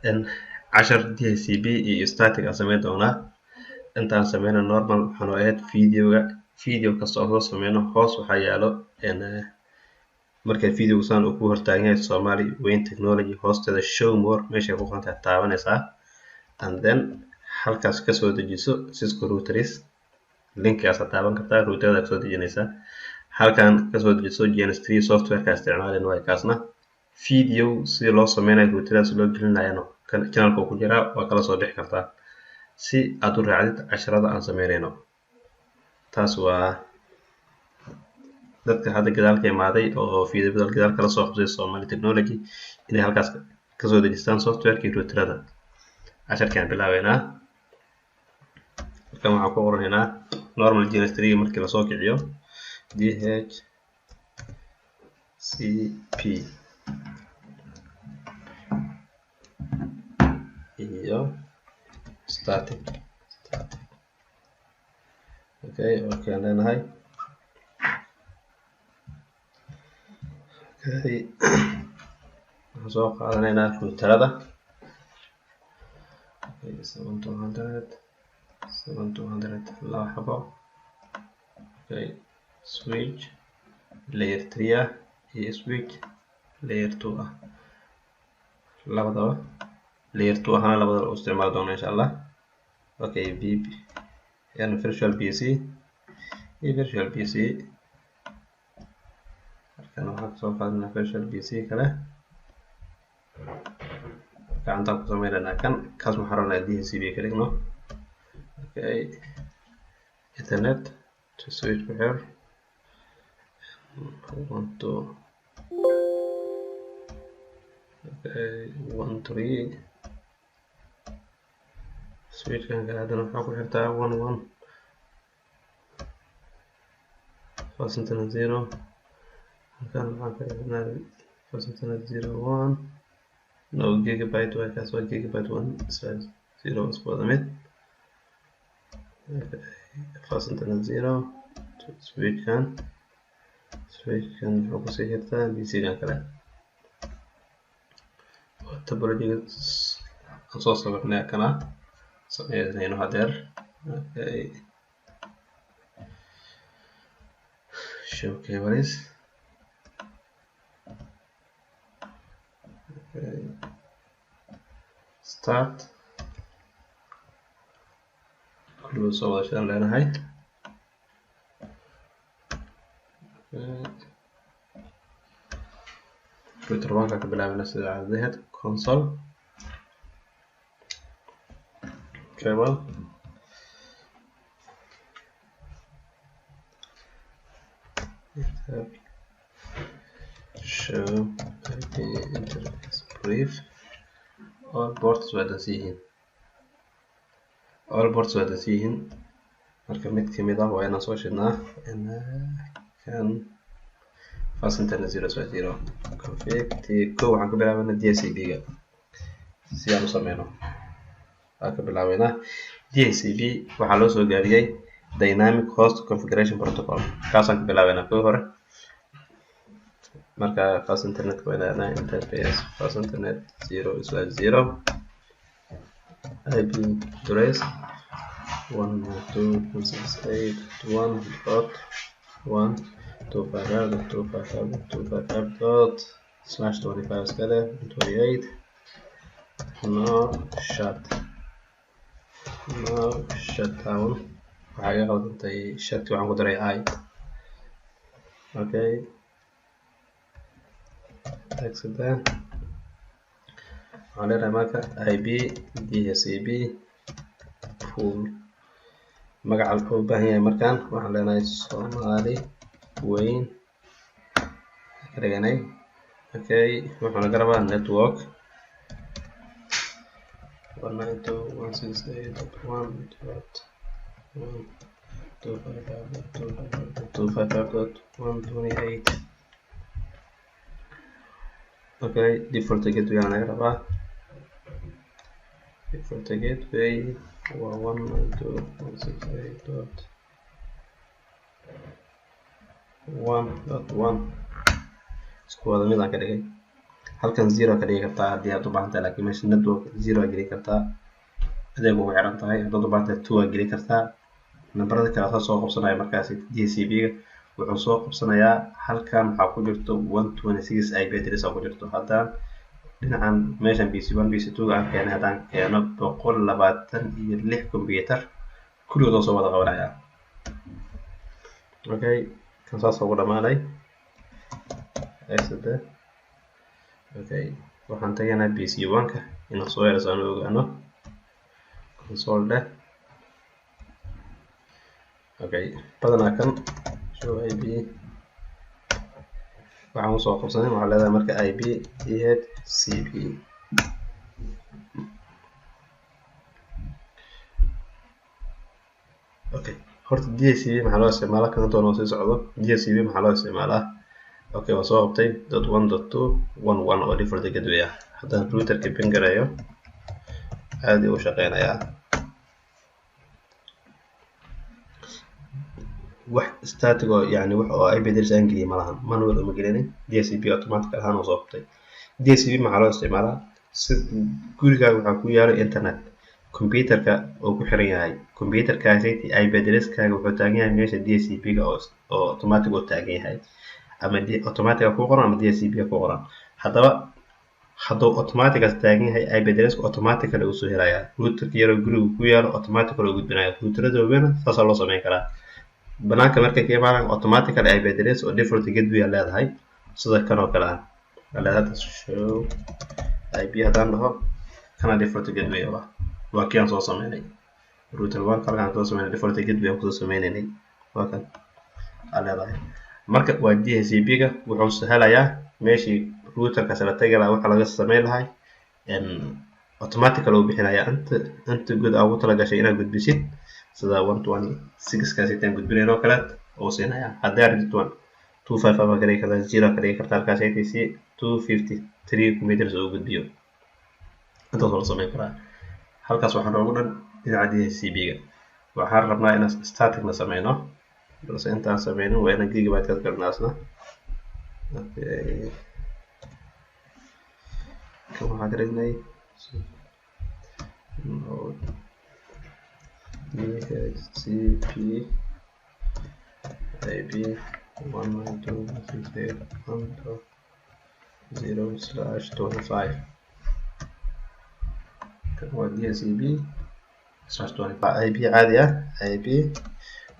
in cashar DHCP iyo static aan sameyn doonaa. intaan sameyno normal waxaan ahayd video kasta oo sameyno hoos waxaa yaalo marka video saan uu ku hortaagan yahay somaliweyn technology hoosteeda show more meesha ku qoran tahay taabanaysaa, and then halkaas ka soo dejiso Cisco routers linkaas taaban kartaa, routerada ka soo dejinaysaa. halkan ka soo dejiso GNS3 software ka isticmaaleen way kaasna video si loo sameynayo routeradaas loo gelinayo channelka ku jira waa kala soo bixi kartaa si aad u raacdid casharada aan sameynayno. taas waa dadka hadda gadaalka imaaday oo video badal gadaal kala soo qabsay Somali technology inay halkaas ka soo dejistaan software-kii routerada. casharkaan bilaabeynaa. markaan waxaan ku qoranaynaa normal GNS3 markii la soo kiciyo DHCP iyo static. okay aan leenahay. waxaan soo qaadanaynaa routerada 7200 laba xabo. switch layer 3 ah iyo switch layer 2 ah, labadaba layer 2 ahana labadaba u isticmaali doona insha Allah. VP yani virtual PC iyo virtual PC. markaan waxaan soo qaadanaa virtual PC kale gacanta ku sameynaa kaas waxaan rabnaa DHCP ka dhigno. Ethernet to switch here. I want to 13 switch kan kale hadana waxaan ku xirtaa 11 first internet 0 halkan waxaan ka xirnaa first internet 01 no gigabyte waa kaas waa gigabyte 1/0 isku wada mid. first internet 0 switch kan wuxuu ku sii xirtaa PC kan kale. topology aan soo sawirnay kana sameeynayno hadeer. show cables. start kullu soo wada shan leenahay. router 1 ka bilaabana sida caadadeed console cable show IP interface brief. all ports waa dansiyihiin marka mid kamid ah waa inaan soo shidnaa kan first internet 0/0 config ko waxaan ka bilaabanaa DHCP ga si aan u sameyno. waxaan ka bilaabeynaa DHCP waxaa loo soo gaariyay dynamic host configuration protocol kaasaan ka bilaabeynaa koo hore. marka first internet waa inaan interface first internet 0/0 IP address 192.168.1.255.255./25 no shutdown waxaa iga qaldantay shadki waxaan ku daray I. exit waxaan leenahay marka IP DHCP full magaca wuxuu u baahan yahay markaan waxaan leenahay somaliweyn ka dhiganay. waxaan laga rabaa network 192.168.1.255.128. default gateway aan laga rabaa. default gateway waa 192.168.1.1 isku wada mid aan ka dhigay. halkan 0 ka dhigi kartaa haddii aad u baahan tahay, laakiin meesha network 0 aad geli kartaa adeeg ugu xiran tahay. haddaad u baahan tahay 2 aad geli kartaa. nambarada kale asaa soo qabsanaya markaasi DHCP-ga wuxuu soo qabsanayaa halkan waxaa ku jirto 126 IP address ku jirto. haddaan dhinacan meeshan PC1 PC2 aan keenay haddaan keeno 126 computer kulligood soo wada qabanaya. okay kan saas ugu dhamaaday. okay waxaan tagaynaa PC1-ka inaan soo yeelo aan ogaano console dheh. okay badanaa kan show IP waxaan usoo qabsanay waxaa leedahay marka IP DHCP. okay horta DHCP maxaa loo isticmaalaa kan doonoo sii socdo. DHCP maxaa loo isticmaalaa. okay waa soo qabtay .1.2.1.1 oo default gateway ah. haddaan routerka ping gareeyo caadi u shaqeynayaa. wax static oo yani wax oo IP address aan geliyay malahan, manual uma gelinin. DHCP automatic ahaan oo soo qabtay. DHCP maxaa loo isticmaalaa si gurigaaga waxaa ku yaalo internet computerka oo ku xiran yahay. computerkaasi IP addresskaaga wuxuu taagan yahay meesha DHCP-ga oo automatic oo taagan yahay, ama automatic ku qoran ama DHCP ku qoran. haddaba hadduu automatic taagan yahay IP addresska automatically uu soo helayaa. routerka yar oo guriga ku yaalo automatically uu gudbinayo. routerada weyn saas loo sameyn karaa. banaanka markay ka imaanayaan automatically IP address oo default gateway leedahay sida kan oo kale ah. leedahay show IP haddaan dhaho kana default gateway waa kii aan soo sameynay. router 1 kalkaan soo sameynay default gateway aan soo sameynay waa kan leedahay. marka waa DHCP-ga wuxuu sahalayaa meeshii routerka sala tagala waxa laga sameyn lahay automatically uu bixinayaa inta guud ugu tala gashay inaad gudbisid sida 126 kaasi tan gudbinayno kale oo siinaya. haddii aad 255 ka dhigi kartaa 0 ka dhigi kartaa halkaas ay tahay 253 meters oo gudbiyo inta soo sameyn karaa. halkaas waxaan ugu dhan dhinaca DHCP-ga. waxaan rabnaa inaan static na sameyno balse intaan sameyno waa inaan gigabyte ka galnaasna. okay kan waxaan ka dhignay DHCP IP 192.1.0/25 kan waa DHCP/25 IP caadi ah. IP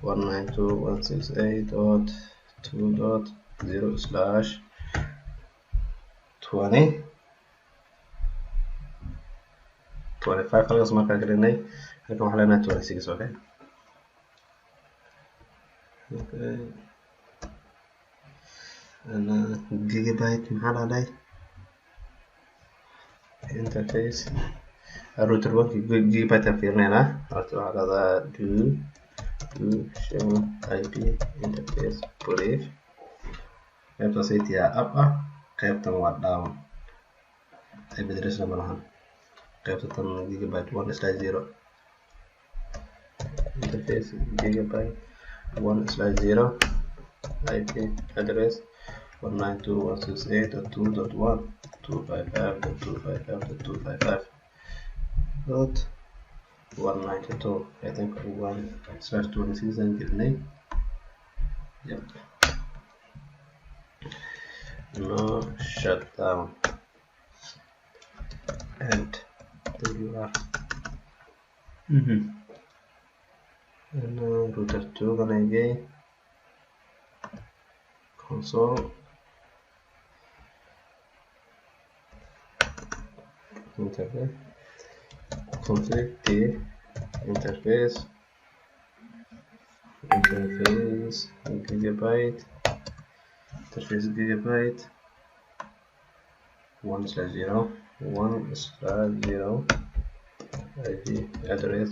192.168.2.0/25 halkaas markaan ka dhignay. halkan waxaa leenahay 26. okay gigabyte maxaa dhahday interface router 1 gigabyte ka fiirinaynaa. waxaa dhahdaa do show IP interface brief. qaybtaas ay tahay up ah, qaybtan waa down. IP address ma lahan. qaybtan gigabyte 1/0 interface gigabyte 1/0 IP address 192.168.255.255.192. I think 1/26 and gelnay. yep no shutdown and there you are. and router 2 gonna again console interface config the interface gigabyte interface gigabyte 1/0 IP address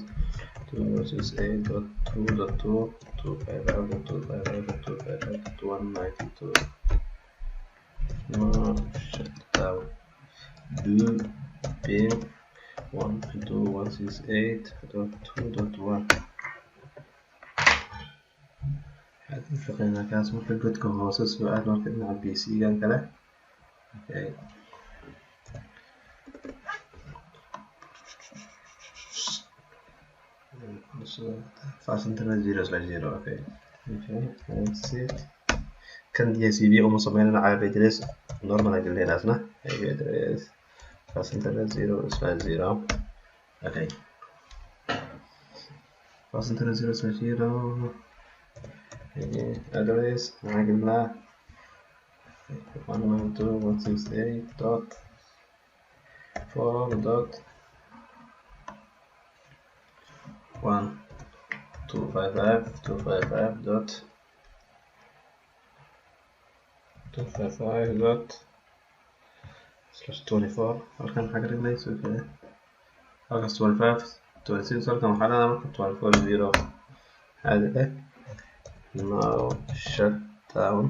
268.2.2.255.255.255.192. no shutdown do ping 192.168.2.1. hadii shaqeynaa kaas marka godka hoose soo aad marka dhinaca PC-gan kale. okay fast internet 0/0. Okay, that's it. Kan DHCP uma sameynana IP address normal address na IP address fast internet 0/0. Okay, fast internet 0/0 address nagala 192.168.4.255.255./24 halkan xagga dhiglayso kale halkaas 25.26 halkan waxaa leedahay marka 12.0 caadi ah. Now shut down.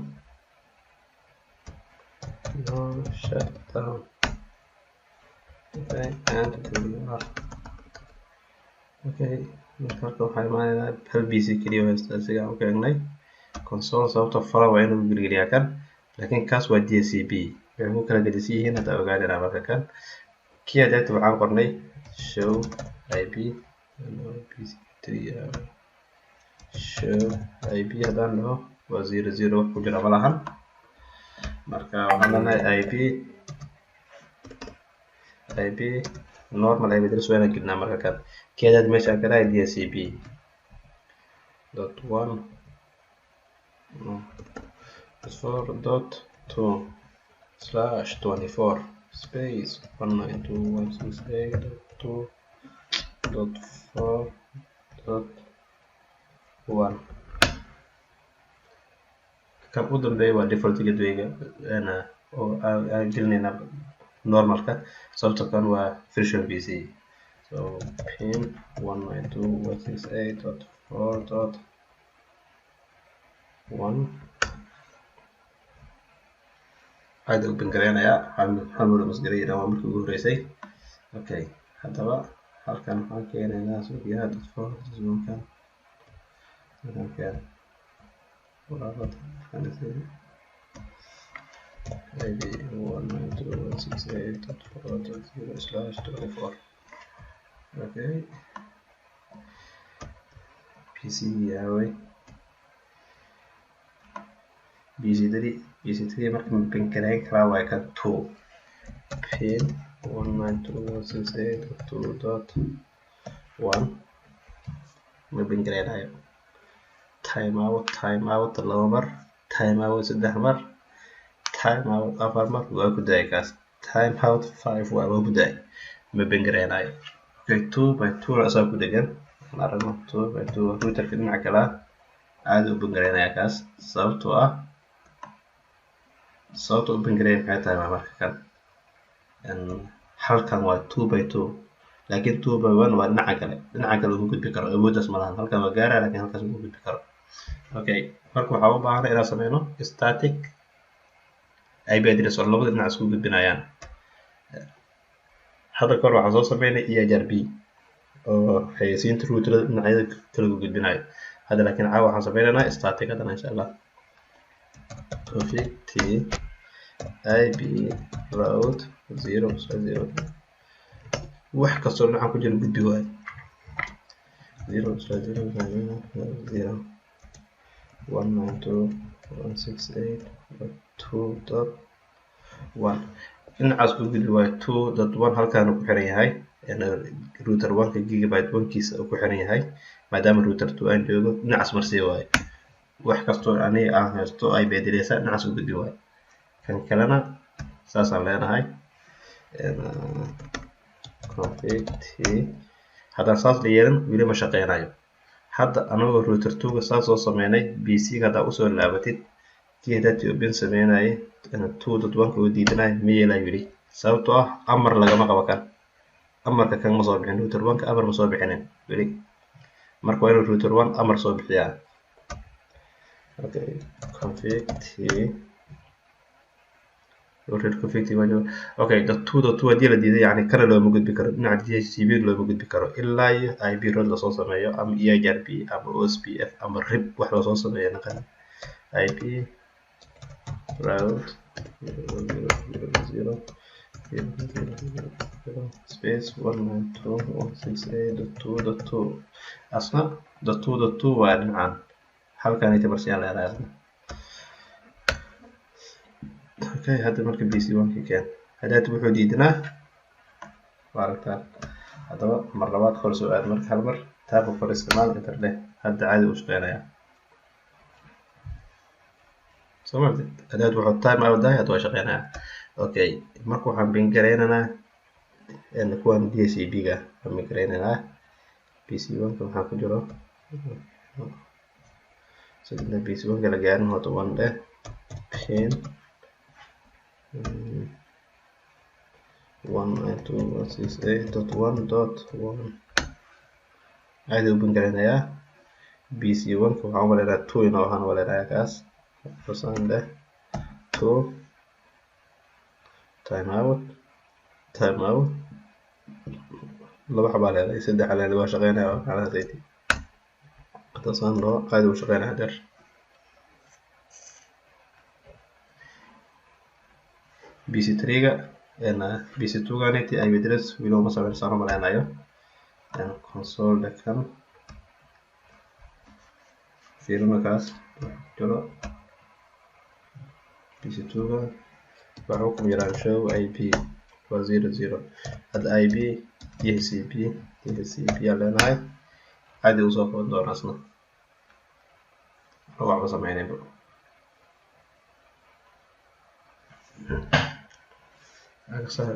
Okay, and delete. Okay, marka waxaa imaanayna hal PC kaliya oo asiga u keenay console sababta fara waa inuu geliyaa kan, laakiin kaas waa DHCP waxay ku kala gedisan yihiin hadda ogaadina marka kan kii adeegta waxaan qornay show IP show IP hadaan dhaho waa 00 wax ku jira malahan, marka waxaan leenahay IP normal IP address waa inaan gelinaa marka kan kii adeegta meesha aan galay DHCP.1.4.2/24 space 192.168.2.4.1 kan u dambeeya waa default gateway-ga oo aan gelinayna normalka sababta kan waa virtual PC. So pin 192.168.4.1 هذا open gareynayaa xamul masgariyada waa markii ugu horeysay. Okay, haddaba halkan waxaan keenaynaa suuqyada dadka zoomkan ID 192.168.4.0/24. Okay, PC yaaway PC3 marka pin gareyn karaa waa kan 2 pin 192.168.2.1 ma pin gareynayo time out 2 mar time out 3 mar time out 4 mar waa ku daay kaas time out 5 waa ku daay ma pin gareynayo. Okay, 2/2 asaa ku dhagan aragno 2/2 routerka dhinaca kale aad u pin gareynaya kaas sababtoo ah sababta u pin gareyn maxay tahay marka kan halkan waa 2/2 laakiin 2/1 waa dhinaca kale uu gudbi karo awoodaas malahan halkan waa gaara laakiin halkaas uu gudbi karo. Okay, marka waxaa u baahan inaan sameyno static IP address oo labada dhinac isku gudbinayaan. hadda kor waxaan soo sameynay EIRB oo xayeysiinta routerada dhinacyada kala gudbinayo. hadda laakiin caawa waxaan sameynaynaa static hadana insha Allah config t IP route 0/0 wax kastoo dhinaca ku jira gudbi waayo 0/0/192.168.2.1 dhinacaas ku gudbi waayo 2.1 halkaan ku xiran yahay router 1 gigabyte 1kiisa ku xiran yahay maadaama router 2 aan joogo dhinacaas marsii waayo wax kastoo aniga aan haysto IP address dhinacaas ku gudbi waayo kan kalena saasaan leenahay config t haddaan saas la yeelin weli ma shaqeynayo. hadda anagoo router 2 saas soo sameynay PC hadda usoo laabatid kii data open sameynay 2.1 oo diidanay ma yeelay weli sababtoo ah amar lagama qabo kan amarka kan ma soo bixin router 1 ka amar ma soo bixinin weli marka waa inuu router 1 amar soo bixiyaa. Okay, config t router config t wajo okay the 2.2 hadii la diiday yani kala looma gudbi karo dhinaca DHCP looma gudbi karo ilaa IP route la soo sameeyo ama EIRB ama OSPF ama RIP wax la soo sameeyo naqan IP route 0/0 space 192.168.2.2 asna .2.2 waa dhinacan halkan inta barsiyaan leedahay. Okay, hadda marka bc1 ka keen hadda wuxuu diidnaa waaragtaa haddaba mar labaad kor soo aad marka hal mar taab kor isticmaal enter leh hadda caadi u shaqeynaya soo martid hadda wuxuu time out dahay hadda waa shaqeynaya. Okay, marka waxaan bin gareynaynaa kuwan DHCP ga aan bin gareynaynaa bc1 ka waxaa ku jiro sidii bc1 ka la gaarin hota 1 dheh pin 192.168.1.1 caadi u bin gareynayaa bc1 ka waxaan waleeraa 2 inoo ahaan waleeraa kaas fasaan dheh 2 time out laba xabaa leedahay saddex leedahay waa shaqeynaya waa macnaha zayti tasaan loo caadi u shaqeynaya der bc3 ga bc2 ga neti ay address wilo ma sameyn sano maleynayo console dekan fiirino kaas jiro bc2 ga waxuu ku yaraan show ip waa 00 hadda ip DHCP yaa leenahay caadi u soo qoran doona asna waxba sameynayba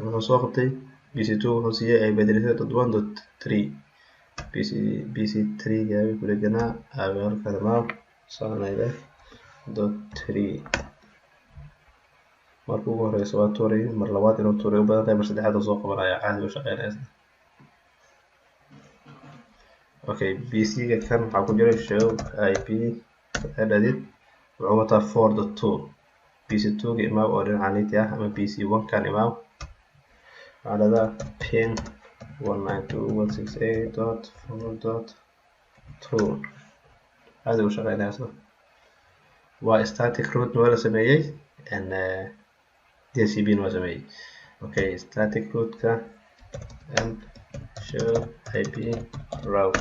wuxuu soo qabtay bc2 wuxuu siiyay ip address 1.3 bc3 ga ku dhaganaa halkan maam saanayda .3 marka ugu horeysa waa tuuray mar labaad inuu tuuray u badan tahay mar saddexaad uu soo qabanaya caadi u shaqeynaya. Okay, bc ga kan waxaa ku jira show ip edit wuxuu wataa 4.2 bc2 ga imaaw oo dhinaca neti ah ama bc1 kan imaaw على pin 192.168.4.2 هذا وش شغال أصلا و static root ولا سميه and DHCP ولا سميه. okay static root ka and show IP route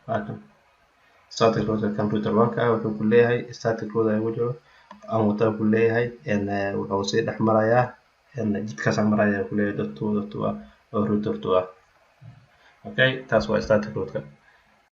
هذا static root computer one ka wuxuu ku leeyahay static root ay wajho aan wata ku leeyahay and wuxuu si dhex maraya and jidkaas aan maraya ku leeyahay .2.2 oo router 2 ah. okay taas waa static root ka.